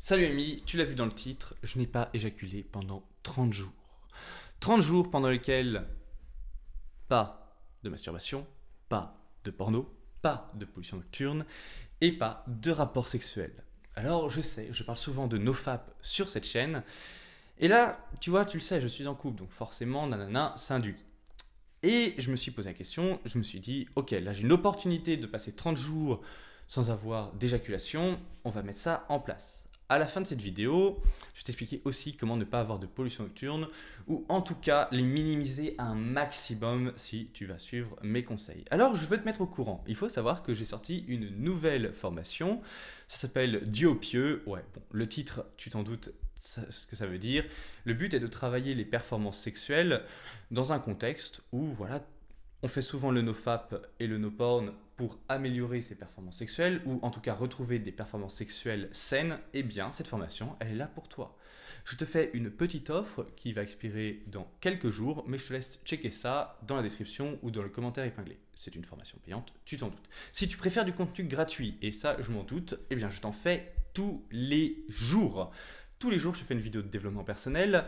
Salut ami, tu l'as vu dans le titre, je n'ai pas éjaculé pendant 30 jours. 30 jours pendant lesquels pas de masturbation, pas de porno, pas de pollution nocturne et pas de rapport sexuel. Alors je sais, je parle souvent de nofap sur cette chaîne. Et là, tu vois, tu le sais, je suis en couple, donc forcément, nanana, ça induit. Et je me suis posé la question, je me suis dit, ok, là j'ai une opportunité de passer 30 jours sans avoir d'éjaculation, on va mettre ça en place. À la fin de cette vidéo, je vais t'expliquer aussi comment ne pas avoir de pollution nocturne, ou en tout cas les minimiser un maximum si tu vas suivre mes conseils. Alors je veux te mettre au courant, il faut savoir que j'ai sorti une nouvelle formation, ça s'appelle Duo Pieux, ouais, bon, le titre, tu t'en doutes ce que ça veut dire. Le but est de travailler les performances sexuelles dans un contexte où voilà, on fait souvent le nofap et le no-porn pour améliorer ses performances sexuelles ou en tout cas retrouver des performances sexuelles saines. Eh bien, cette formation, elle est là pour toi. Je te fais une petite offre qui va expirer dans quelques jours, mais je te laisse checker ça dans la description ou dans le commentaire épinglé. C'est une formation payante, tu t'en doutes. Si tu préfères du contenu gratuit, et ça je m'en doute, eh bien je t'en fais tous les jours. Tous les jours, je fais une vidéo de développement personnel.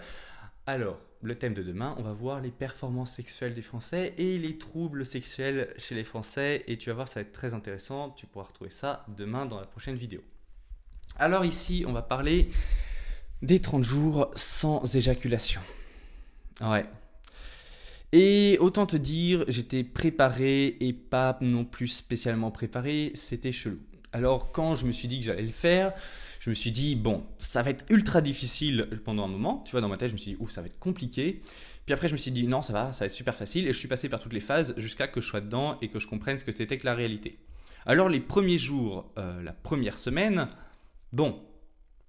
Alors, le thème de demain, on va voir les performances sexuelles des Français et les troubles sexuels chez les Français. Et tu vas voir, ça va être très intéressant. Tu pourras retrouver ça demain dans la prochaine vidéo. Alors ici, on va parler des 30 jours sans éjaculation. Ouais. Et autant te dire, j'étais préparé et pas non plus spécialement préparé, c'était chelou. Alors quand je me suis dit que j'allais le faire, je me suis dit, bon, ça va être ultra difficile pendant un moment. Tu vois, dans ma tête, je me suis dit, ouf, ça va être compliqué. Puis après, je me suis dit, non, ça va être super facile. Et je suis passé par toutes les phases jusqu'à que je sois dedans et que je comprenne ce que c'était que la réalité. Alors les premiers jours, la première semaine, bon,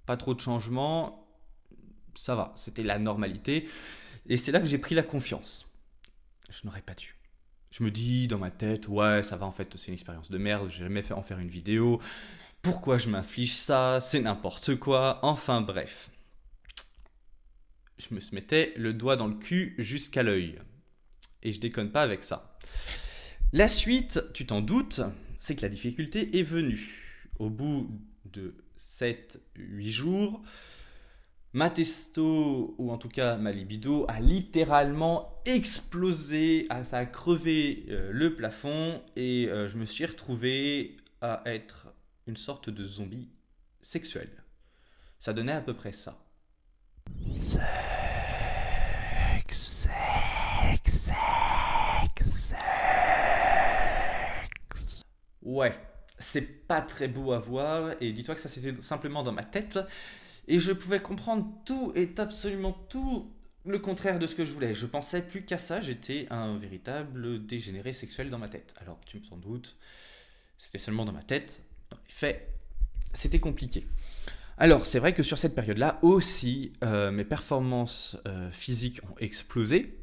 pas trop de changements, ça va, c'était la normalité. Et c'est là que j'ai pris la confiance. Je n'aurais pas dû. Je me dis dans ma tête, ouais, ça va, en fait, c'est une expérience de merde, j'ai jamais fait en faire une vidéo. Pourquoi je m'inflige ça? C'est n'importe quoi. Enfin bref. Je me mettais le doigt dans le cul jusqu'à l'œil. Et je déconne pas avec ça. La suite, tu t'en doutes, c'est que la difficulté est venue. Au bout de 7-8 jours, ma testo, ou en tout cas ma libido, a littéralement explosé, ça a crevé le plafond et je me suis retrouvé à être une sorte de zombie sexuel. Ça donnait à peu près ça. Sexe, sexe, sexe, sexe. Ouais, c'est pas très beau à voir et dis-toi que ça c'était simplement dans ma tête et je pouvais comprendre tout et absolument tout le contraire de ce que je voulais. Je pensais plus qu'à ça, j'étais un véritable dégénéré sexuel dans ma tête. Alors tu me sans doute, c'était seulement dans ma tête, dans les faits, c'était compliqué. Alors, c'est vrai que sur cette période-là aussi, mes performances physiques ont explosé.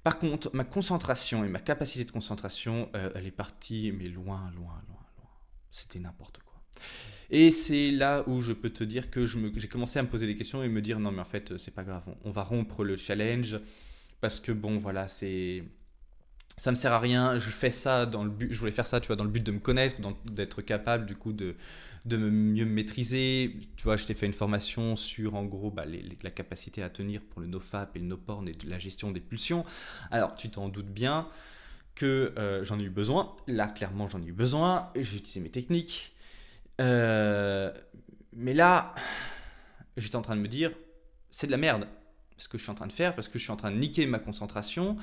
Par contre, ma concentration et ma capacité de concentration, elle est partie, mais loin, loin, loin, loin. C'était n'importe quoi. Et c'est là où je peux te dire que j'ai commencé à me poser des questions et me dire non mais en fait c'est pas grave, on va rompre le challenge parce que bon voilà ça me sert à rien, je fais ça dans le but, je voulais faire ça, tu vois, dans le but de me connaître, d'être capable du coup de mieux me maîtriser. Tu vois, je t'ai fait une formation sur en gros la capacité à tenir pour le nofap et le no-porn et la gestion des pulsions. Alors tu t'en doutes bien que j'en ai eu besoin. Là clairement j'en ai eu besoin. J'ai utilisé mes techniques. Mais là, j'étais en train de me dire, c'est de la merde ce que je suis en train de faire parce que je suis en train de niquer ma concentration.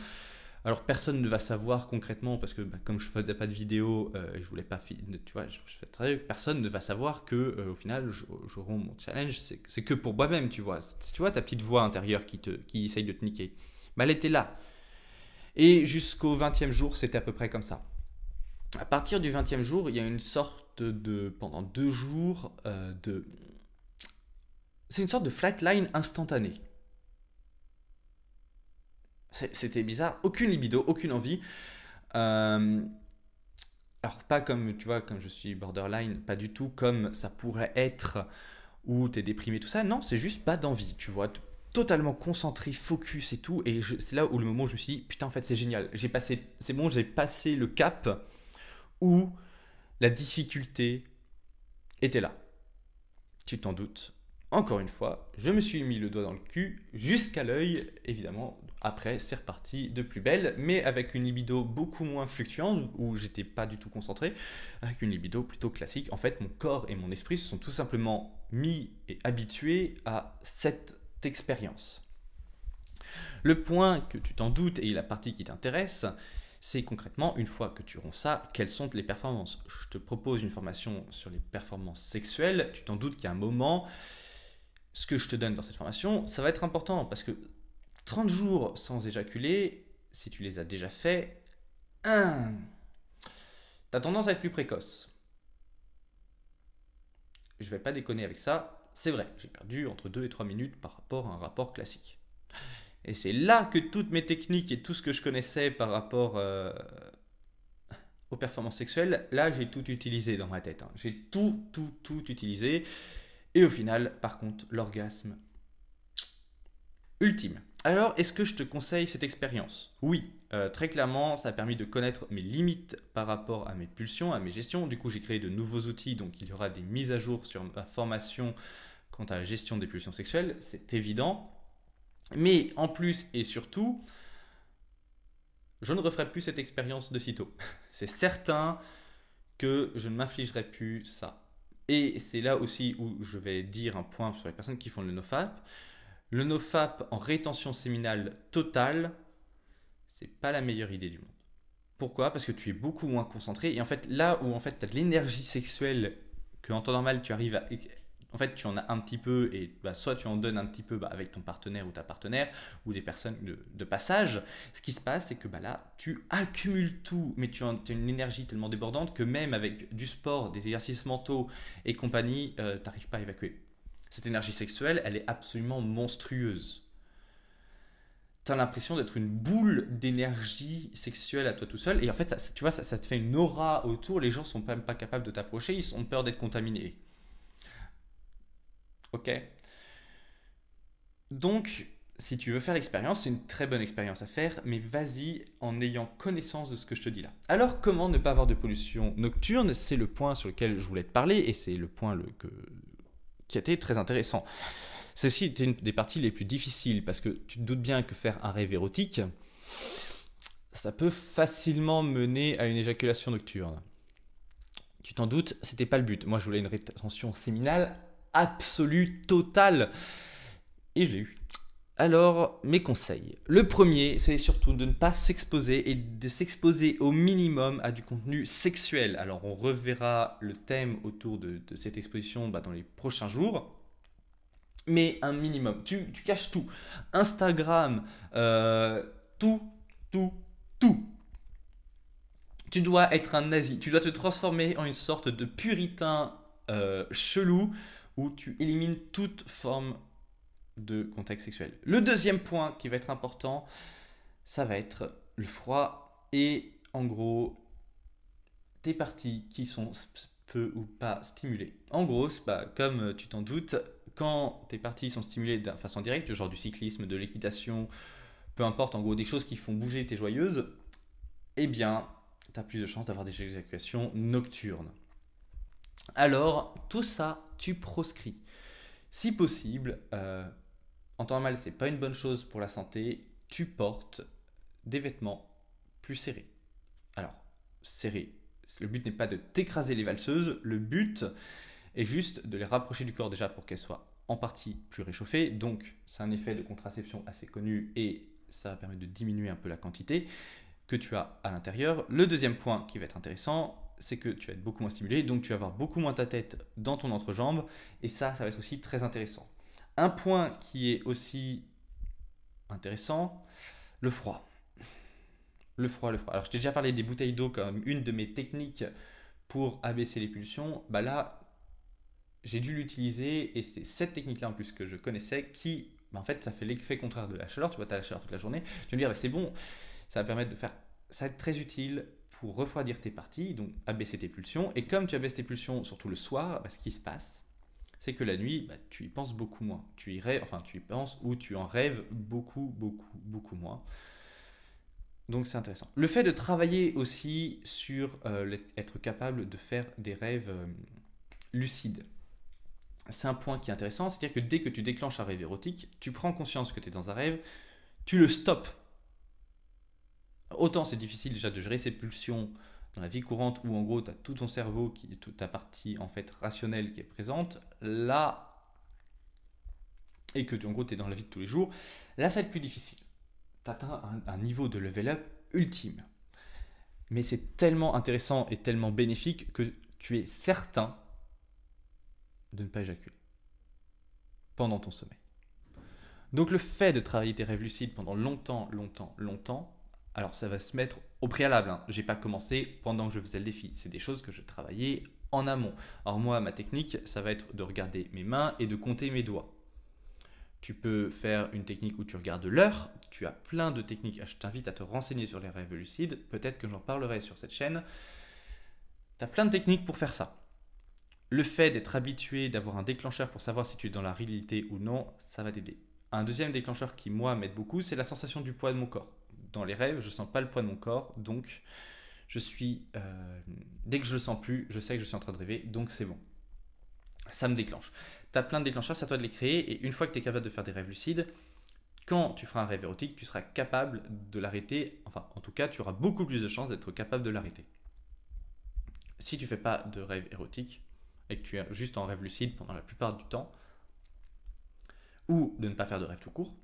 Alors personne ne va savoir concrètement parce que comme je faisais pas de vidéo, je voulais pas, tu vois, je fais très, personne ne va savoir que au final je romps mon challenge. C'est que pour moi-même, tu vois. Tu vois ta petite voix intérieure qui essaye de te niquer. Bah, elle était là. Et jusqu'au 20e jour, c'était à peu près comme ça. À partir du 20e jour, il y a une sorte pendant 2 jours, c'est une sorte de flatline instantanée. C'était bizarre, aucune libido, aucune envie. Euh, alors pas comme, tu vois, comme je suis borderline, pas du tout comme ça pourrait être où t'es déprimé, tout ça. Non, c'est juste pas d'envie, tu vois. Totalement concentré, focus et tout. Et c'est là où le moment où je me suis dit, putain, en fait, c'est génial. C'est bon, j'ai passé le cap où la difficulté était là. tu t'en doutes, encore une fois, je me suis mis le doigt dans le cul jusqu'à l'œil, évidemment. Après, c'est reparti de plus belle, mais avec une libido beaucoup moins fluctuante, où j'étais pas du tout concentré, avec une libido plutôt classique. En fait, mon corps et mon esprit se sont tout simplement mis et habitués à cette expérience. Le point que tu t'en doutes et la partie qui t'intéresse, c'est concrètement, une fois que tu romps ça, quelles sont les performances. Je te propose une formation sur les performances sexuelles. Tu t'en doutes qu'il y a un moment, ce que je te donne dans cette formation, ça va être important parce que 30 jours sans éjaculer, si tu les as déjà faits, tu as tendance à être plus précoce. Je vais pas déconner avec ça, c'est vrai, j'ai perdu entre 2 et 3 minutes par rapport à un rapport classique. Et c'est là que toutes mes techniques et tout ce que je connaissais par rapport aux performances sexuelles, là j'ai tout utilisé dans ma tête. Hein. J'ai tout utilisé. Et au final, par contre, l'orgasme ultime. Alors, est-ce que je te conseille cette expérience? Oui, très clairement, ça a permis de connaître mes limites par rapport à mes pulsions, à mes gestions. Du coup, j'ai créé de nouveaux outils, donc il y aura des mises à jour sur ma formation quant à la gestion des pulsions sexuelles, c'est évident. Mais en plus et surtout, je ne referai plus cette expérience de sitôt. C'est certain que je ne m'infligerai plus ça. Et c'est là aussi où je vais dire un point sur les personnes qui font le NoFap. Le NoFap en rétention séminale totale, c'est pas la meilleure idée du monde. Pourquoi? Parce que tu es beaucoup moins concentré. Et en fait, là où en fait, tu as de l'énergie sexuelle que en temps normal, tu arrives à... En fait, tu en as un petit peu et soit tu en donnes un petit peu avec ton partenaire ou ta partenaire ou des personnes de passage. Ce qui se passe, c'est que là, tu accumules tout, mais tu as une énergie tellement débordante que même avec du sport, des exercices mentaux et compagnie, tu n'arrives pas à évacuer. Cette énergie sexuelle, elle est absolument monstrueuse. Tu as l'impression d'être une boule d'énergie sexuelle à toi tout seul. Et en fait, tu vois, ça te fait une aura autour. Les gens ne sont même pas capables de t'approcher. Ils ont peur d'être contaminés. Ok. Donc, si tu veux faire l'expérience, c'est une très bonne expérience à faire, mais vas-y en ayant connaissance de ce que je te dis là. Alors, comment ne pas avoir de pollution nocturne? C'est le point sur lequel je voulais te parler et c'est le point qui a été très intéressant. C'est aussi une des parties les plus difficiles parce que tu te doutes bien que faire un rêve érotique, ça peut facilement mener à une éjaculation nocturne. Tu t'en doutes, c'était pas le but. Moi, je voulais une rétention séminale absolue, totale. Et je l'ai eu. Alors, mes conseils. Le premier, c'est surtout de ne pas s'exposer et de s'exposer au minimum à du contenu sexuel. Alors, on reverra le thème autour de cette exposition dans les prochains jours. Mais un minimum. Tu caches tout. Instagram, tout. Tu dois être un nazi. Tu dois te transformer en une sorte de puritain chelou où tu élimines toute forme de contact sexuel. Le deuxième point qui va être important, ça va être le froid et en gros tes parties qui sont peu ou pas stimulées. En gros, comme tu t'en doutes, quand tes parties sont stimulées de façon directe, genre du cyclisme, de l'équitation, peu importe, en gros des choses qui font bouger tes joyeuses, eh bien, tu as plus de chances d'avoir des éjaculations nocturnes. Alors, tout ça, tu proscris. Si possible, en temps normal, c'est pas une bonne chose pour la santé, tu portes des vêtements plus serrés. Alors, serrés, le but n'est pas de t'écraser les valseuses, le but est juste de les rapprocher du corps déjà pour qu'elles soient en partie plus réchauffées. Donc, c'est un effet de contraception assez connu et ça va permettre de diminuer un peu la quantité que tu as à l'intérieur. Le deuxième point qui va être intéressant, c'est que tu vas être beaucoup moins stimulé, donc tu vas avoir beaucoup moins ta tête dans ton entrejambe et ça va être aussi très intéressant. Un point qui est aussi intéressant, le froid. Le froid. Alors, je t'ai déjà parlé des bouteilles d'eau comme une de mes techniques pour abaisser les pulsions. Là, j'ai dû l'utiliser et c'est cette technique-là en plus que je connaissais qui, en fait, ça fait l'effet contraire de la chaleur. Tu vois, tu as la chaleur toute la journée. Tu vas me dire, c'est bon, ça va permettre de faire... Ça va être très utile pour refroidir tes parties, donc abaisser tes pulsions. Et comme tu abaisses tes pulsions, surtout le soir, ce qui se passe, c'est que la nuit, tu y penses beaucoup moins. Tu y penses ou tu en rêves beaucoup moins. Donc c'est intéressant. Le fait de travailler aussi sur être capable de faire des rêves lucides. c'est un point qui est intéressant, c'est-à-dire que dès que tu déclenches un rêve érotique, tu prends conscience que tu es dans un rêve, tu le stoppes. Autant c'est difficile déjà de gérer ces pulsions dans la vie courante où en gros tu as tout ton cerveau, toute ta partie en fait rationnelle qui est présente, là, et que en gros tu es dans la vie de tous les jours, là ça va être plus difficile. Tu atteins un niveau de level up ultime. Mais c'est tellement intéressant et tellement bénéfique que tu es certain de ne pas éjaculer pendant ton sommeil. Donc le fait de travailler tes rêves lucides pendant longtemps, alors ça va se mettre au préalable. Hein. J'ai pas commencé pendant que je faisais le défi. C'est des choses que je travaillais en amont. Alors moi, ma technique, ça va être de regarder mes mains et de compter mes doigts. Tu peux faire une technique où tu regardes l'heure. Tu as plein de techniques. Je t'invite à te renseigner sur les rêves lucides. Peut-être que j'en parlerai sur cette chaîne. Tu as plein de techniques pour faire ça. Le fait d'être habitué, d'avoir un déclencheur pour savoir si tu es dans la réalité ou non, ça va t'aider. Un deuxième déclencheur qui, moi, m'aide beaucoup, c'est la sensation du poids de mon corps. Dans les rêves, je ne sens pas le poids de mon corps, donc dès que je ne le sens plus, je sais que je suis en train de rêver, donc c'est bon. Ça me déclenche. Tu as plein de déclencheurs, c'est à toi de les créer, et une fois que tu es capable de faire des rêves lucides, quand tu feras un rêve érotique, tu seras capable de l'arrêter, enfin, en tout cas, tu auras beaucoup plus de chances d'être capable de l'arrêter. Si tu ne fais pas de rêve érotique, et que tu es juste en rêve lucide pendant la plupart du temps, ou de ne pas faire de rêve tout court,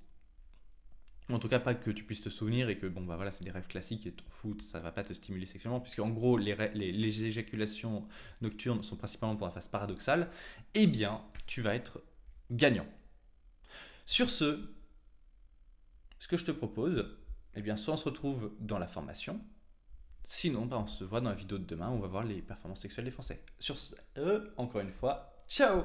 en tout cas pas que tu puisses te souvenir et que bon bah voilà c'est des rêves classiques et t'en fous, ça va pas te stimuler sexuellement, puisque en gros les éjaculations nocturnes sont principalement pour la phase paradoxale, eh bien tu vas être gagnant. Sur ce que je te propose, eh bien soit on se retrouve dans la formation, sinon bah, on se voit dans la vidéo de demain où on va voir les performances sexuelles des Français. Sur ce, encore une fois, ciao!